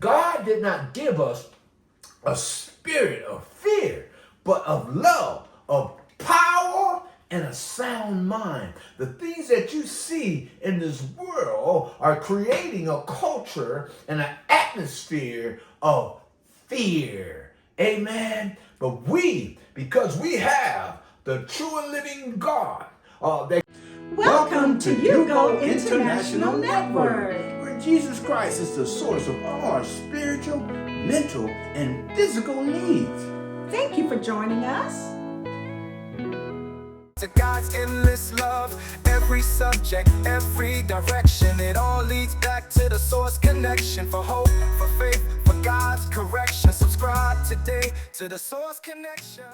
God did not give us a spirit of fear, but of love, of power, and a sound mind. The things that you see in this world are creating a culture and an atmosphere of fear. Amen. But because we have the true and living God, Welcome to You Go International Network, where Jesus Christ is the source of all our spiritual, mental, and physical needs. Thank you for joining us. To God's endless love, every subject, every direction, it all leads back to the source connection. For hope, for faith, for God's correction. Subscribe today to the source connection.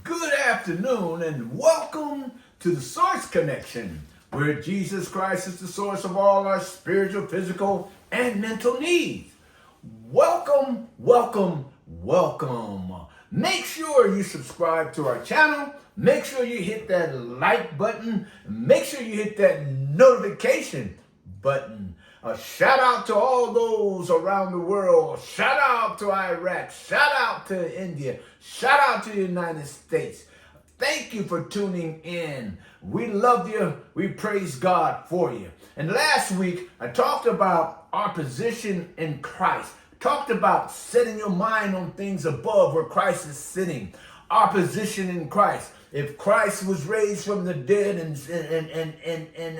Good afternoon and welcome to the Source Connection, where Jesus Christ is the source of all our spiritual, physical, and mental needs. Welcome, welcome, welcome. Make sure you subscribe to our channel. Make sure you hit that like button. Make sure you hit that notification button. A shout out to all those around the world. Shout out to Iraq. Shout out to India. Shout out to the United States. Thank you for tuning in. We love you. We praise God for you. And last week, I talked about our position in Christ. Talked about setting your mind on things above where Christ is sitting. Our position in Christ. If Christ was raised from the dead and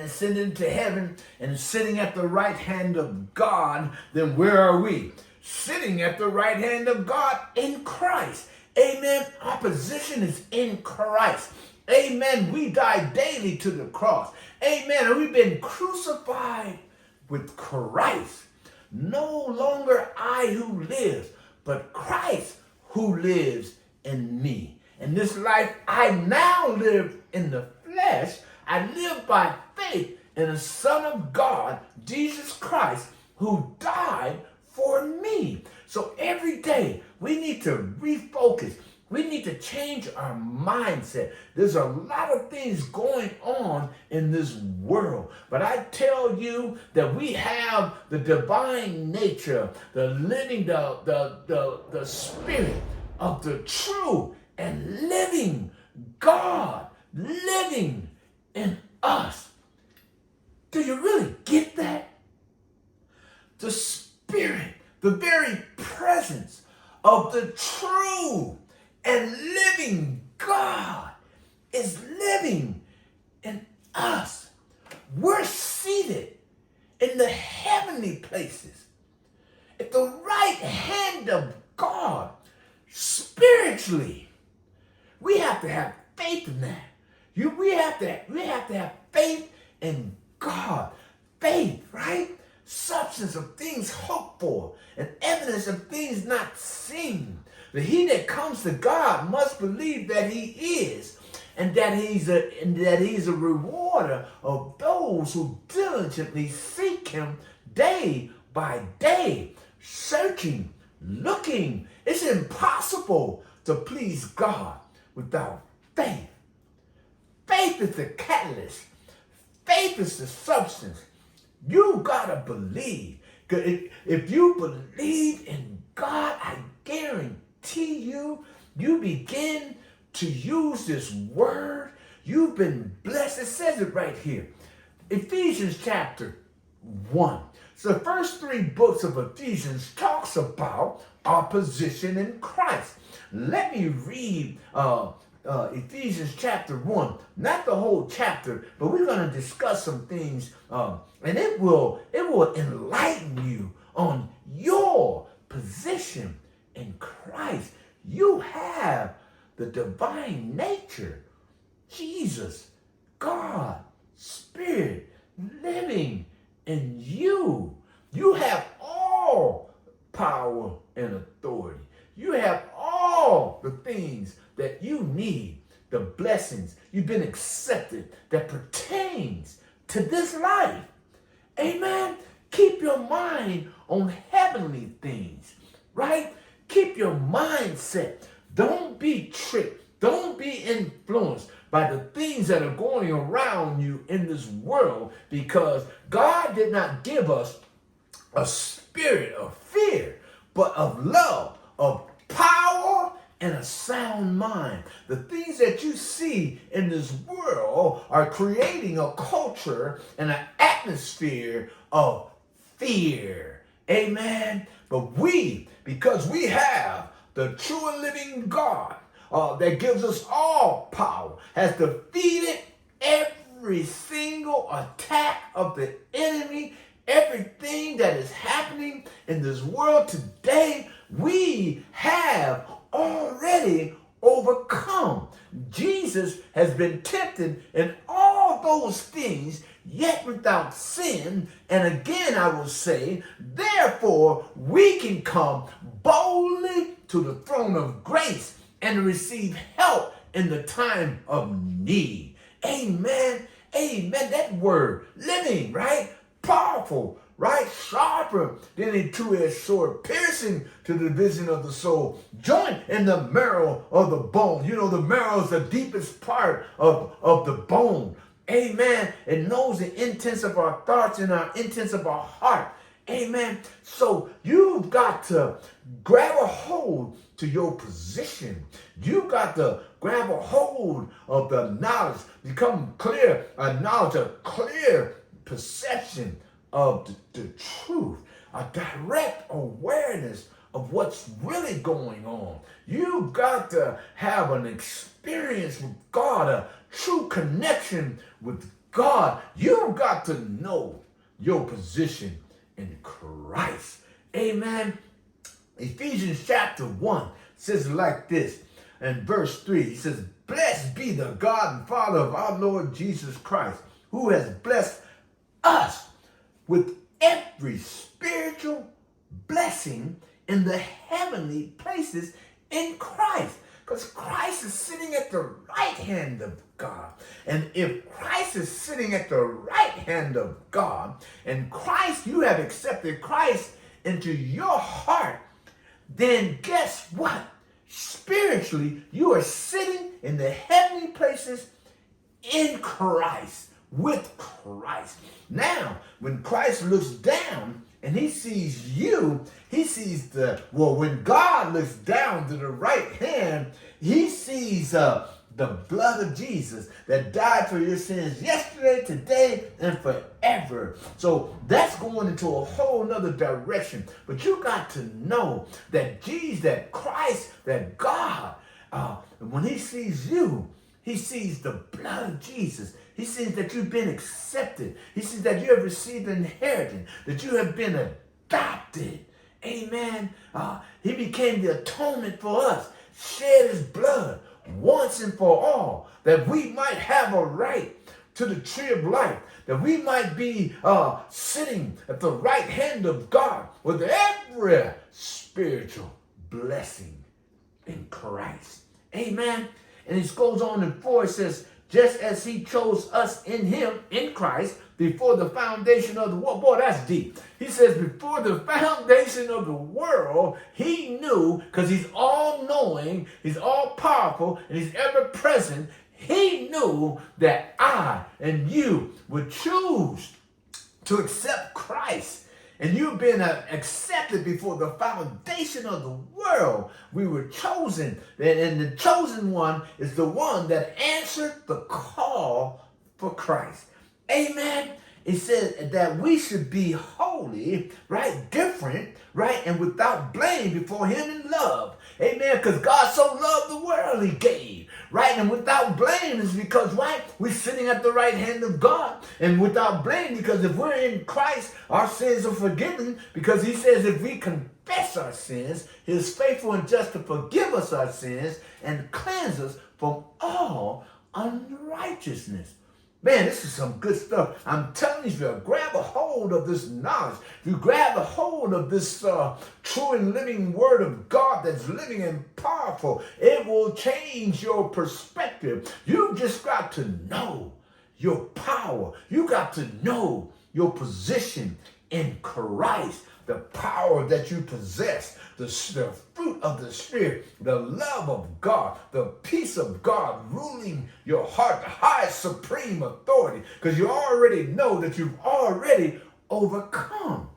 ascended to heaven and sitting at the right hand of God, then where are we? Sitting at the right hand of God in Christ. Amen. Our position is in Christ. Amen. We die daily to the cross. Amen. And we've been crucified with Christ. No longer I who lives, but Christ who lives in me. In this life, I now live in the flesh. I live by faith in the Son of God, Jesus Christ, who died for me. So every day, we need to refocus. We need to change our mindset. There's a lot of things going on in this world. But I tell you that we have the divine nature, the living, the spirit of the true and living God living in us. Do you really get that? The spirit, the very presence of the true and living God is living in us. We're seated in the heavenly places at the right hand of God spiritually. We have to have faith in that. We have to have faith in God. Faith, right? Substance of things hoped for and evidence of things not seen. But he that comes to God must believe that he is, and that he's a rewarder of those who diligently seek him day by day, searching, looking. It's impossible to please God without faith. Faith is the catalyst. Faith is the substance. You gotta believe. If you believe in God, I guarantee you begin to use this word. You've been blessed. It says it right here. Ephesians chapter 1. So the first three books of Ephesians talks about our position in Christ. Let me read Ephesians chapter 1. Not the whole chapter, but we're going to discuss some things, and it will enlighten you on your position in Christ. You have the divine nature, Jesus, God, Spirit, living in you. You have all power and authority. You have all the things that you need, the blessings you've been accepted that pertains to this life. Amen. Keep your mind on heavenly things, right? Keep your mindset. Don't be tricked. Don't be influenced by the things that are going around you in this world, because God did not give us a spirit of fear, but of love, of power, and a sound mind. The things that you see in this world are creating a culture and an atmosphere of fear. Amen. But because we have the true and living God that gives us all power, has defeated every single attack of the enemy, everything that is happening in this world today, we have already overcome. Jesus has been tempted in all those things, yet without sin. And again, I will say, therefore, we can come boldly to the throne of grace and receive help in the time of need. Amen. Amen. That word, living, right? Powerful, right? Sharper than a two-edged sword, piercing to the division of the soul, joint in the marrow of the bone. You know, the marrow is the deepest part of the bone. Amen. It knows the intents of our thoughts and our intents of our heart. Amen. So you've got to grab a hold to your position. You've got to grab a hold of the knowledge, become clear, a knowledge, a clear perception of the truth, a direct awareness of what's really going on. You've got to have an experience with God, a true connection with God. You've got to know your position in Christ. Amen. Ephesians chapter 1 says like this, in verse 3, he says, "Blessed be the God and Father of our Lord Jesus Christ, who has blessed us with every spiritual blessing in the heavenly places in Christ." Because Christ is sitting at the right hand of God. And if Christ is sitting at the right hand of God, and Christ, you have accepted Christ into your heart, then guess what? Spiritually, you are sitting in the heavenly places in Christ, with Christ. Now, when Christ looks down and he sees you, he sees when God looks down to the right hand, he sees the blood of Jesus that died for your sins yesterday, today, and forever. So that's going into a whole nother direction. But you got to know that Jesus, that Christ, that God, when he sees you, he sees the blood of Jesus. He sees that you've been accepted. He sees that you have received an inheritance, that you have been adopted. Amen. He became the atonement for us, shed his blood once and for all, that we might have a right to the tree of life, that we might be sitting at the right hand of God with every spiritual blessing in Christ. Amen. And it goes on in 4, it says, just as he chose us in him, in Christ, before the foundation of the world. Boy, that's deep. He says before the foundation of the world, he knew, because he's all-knowing, he's all-powerful, and he's ever-present. He knew that I and you would choose to accept Christ. And you've been accepted before the foundation of the world. We were chosen. And the chosen one is the one that answered the call for Christ. Amen. it says that we should be holy, right, different, right, and without blame before him in love. Amen. Because God so loved the world he gave, right? And without blame is because, right, we're sitting at the right hand of God. And without blame because if we're in Christ, our sins are forgiven, because he says if we confess our sins, he is faithful and just to forgive us our sins and cleanse us from all unrighteousness. Man, this is some good stuff. I'm telling you, if you grab a hold of this knowledge, if you grab a hold of this true and living word of God that's living and powerful, it will change your perspective. You just got to know your power. You got to know your position in Christ, the power that you possess, the fruit of the Spirit, the love of God, the peace of God ruling your heart, the highest supreme authority, because you already know that you've already overcome.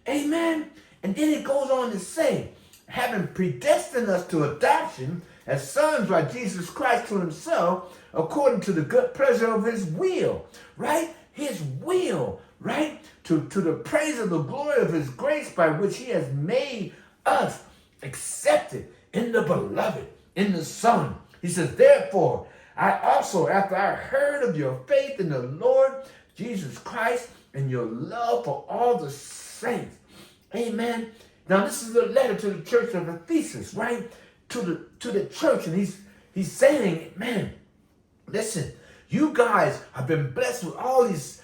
Amen. And then it goes on to say, having predestined us to adoption as sons by Jesus Christ to himself, according to the good pleasure of his will, right? His will, right? To the praise of the glory of his grace by which he has made us accepted in the beloved, in the Son. He says, therefore, I also, after I heard of your faith in the Lord Jesus Christ and your love for all the saints. Amen. Now, this is a letter to the church of Ephesians, right? To the church. And he's saying, man, listen, you guys have been blessed with all these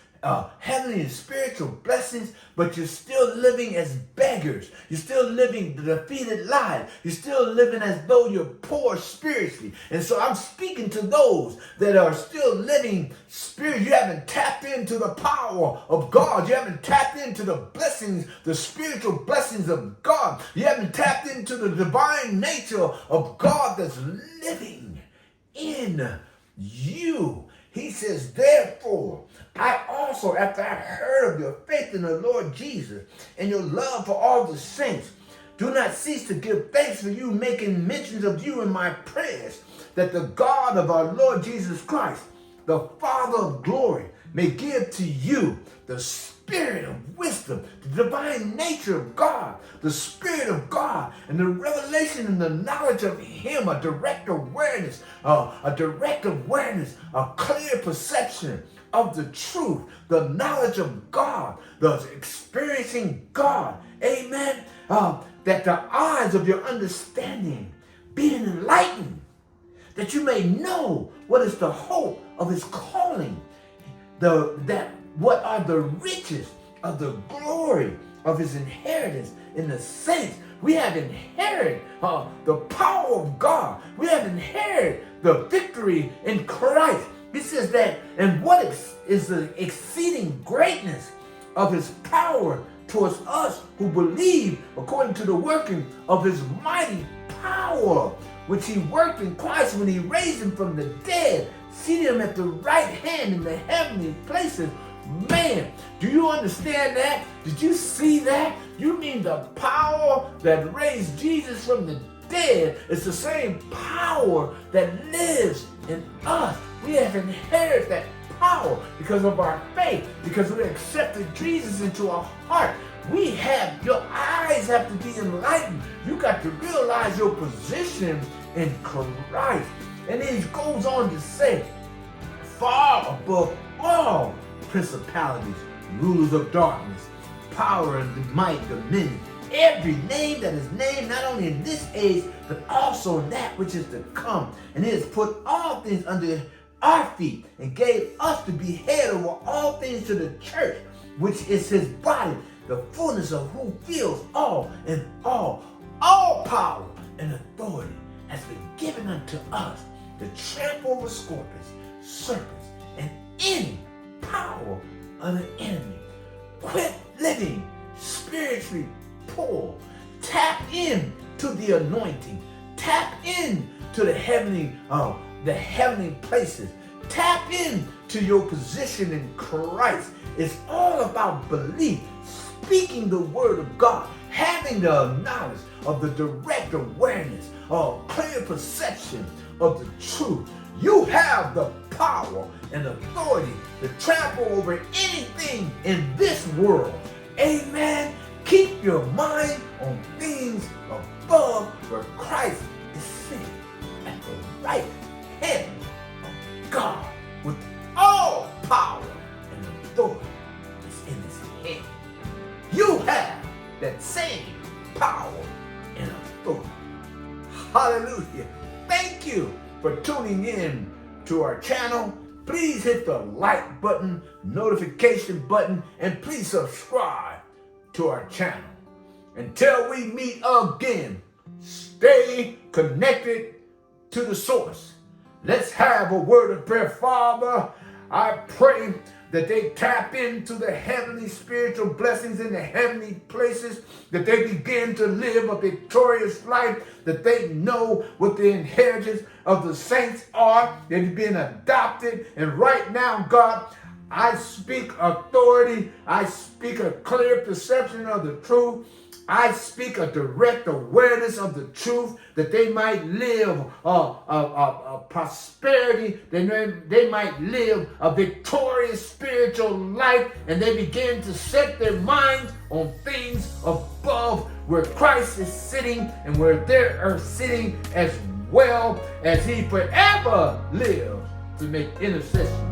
heavenly and spiritual blessings, but you're still living as beggars. You're still living the defeated life. You're still living as though you're poor spiritually. And so I'm speaking to those that are still living spiritually. You haven't tapped into the power of God. You haven't tapped into the blessings, the spiritual blessings of God. You haven't tapped into the divine nature of God that's living in you. He says, therefore, I also, after I heard of your faith in the Lord Jesus and your love for all the saints, do not cease to give thanks for you, making mentions of you in my prayers, that the God of our Lord Jesus Christ, the Father of glory, may give to you the spirit of wisdom, the divine nature of God, the Spirit of God, and the revelation and the knowledge of him, a direct awareness, a clear perception of the truth, the knowledge of God, the experiencing God. Amen. That the eyes of your understanding being enlightened, that you may know what is the hope of his calling, what are the riches of the glory of his inheritance in the saints. We have inherited the power of God. We have inherited the victory in Christ. He says that, and what is the exceeding greatness of his power towards us who believe, according to the working of his mighty power, which he worked in Christ when he raised him from the dead, seated him at the right hand in the heavenly places. Man, do you understand that? Did you see that? You mean the power that raised Jesus from the dead is the same power that lives in us. We have inherited that power because of our faith, because we accepted Jesus into our heart. Your eyes have to be enlightened. You got to realize your position in Christ. And then he goes on to say, far above all principalities, rulers of darkness, power and might, dominion, every name that is named, not only in this age, but also in that which is to come. And he has put all things under our feet and gave us to be head over all things to the church, which is his body, the fullness of who fills all in all. All power and authority has been given unto us to trample over scorpions, serpents, and any power of the enemy. Quit living spiritually poor. Tap in to the anointing. Tap in to the heavenly places. Tap in to your position in Christ. It's all about belief, speaking the word of God, having the knowledge of the direct awareness of clear perception of the truth. You have the power and authority to trample over anything in this world. Amen. Keep your mind on things above where Christ is sitting at the right hand of God with all power and authority is in his hand. You have that same power and authority. Hallelujah. Thank you for tuning in to our channel. Please hit the like button, notification button, and please subscribe to our channel. Until we meet again, stay connected to the source. Let's have a word of prayer. Father, I pray that they tap into the heavenly spiritual blessings in the heavenly places, that they begin to live a victorious life, that they know what the inheritance of the saints are. They've been adopted. And right now, God, I speak authority. I speak a clear perception of the truth. I speak a direct awareness of the truth, that they might live a prosperity, they might live a victorious spiritual life, and they begin to set their minds on things above where Christ is sitting and where they are sitting as well as he forever lives to make intercession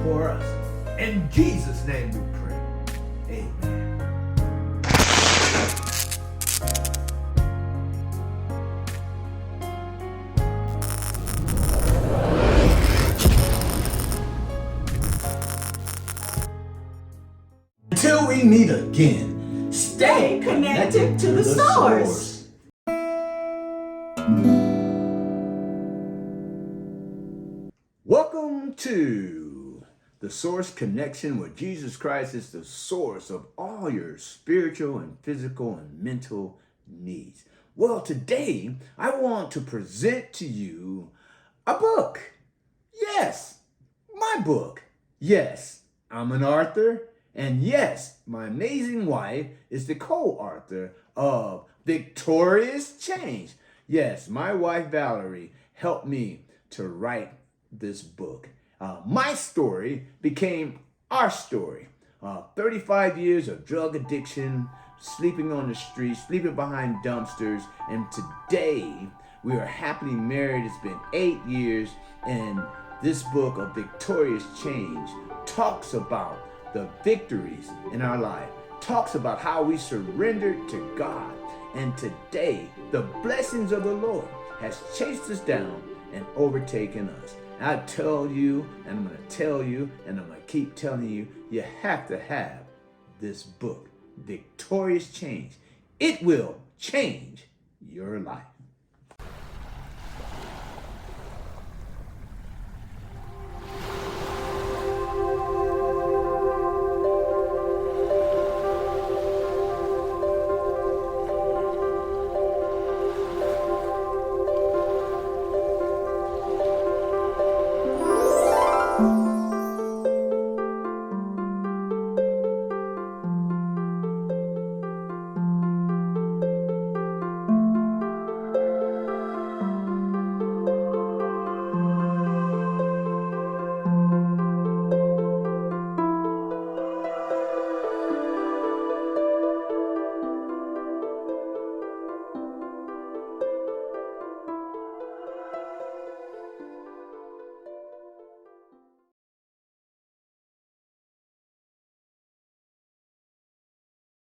for us. In Jesus' name we pray. Amen. Until we meet again, Stay connected to the source. Welcome to the Source Connection, where Jesus Christ is the source of all your spiritual and physical and mental needs. Well, today I want to present to you a book. Yes, my book. Yes, I'm an author. And yes, my amazing wife is the co-author of Victorious Change. Yes, my wife Valerie helped me to write this book. My story became our story. 35 years of drug addiction, sleeping on the streets, sleeping behind dumpsters, and today we are happily married. It's been 8 years, and this book of Victorious Change talks about the victories in our life, talks about how we surrendered to God. And today, the blessings of the Lord has chased us down and overtaken us. And I tell you, and I'm going to tell you, and I'm going to keep telling you, you have to have this book, Victorious Change. It will change your life.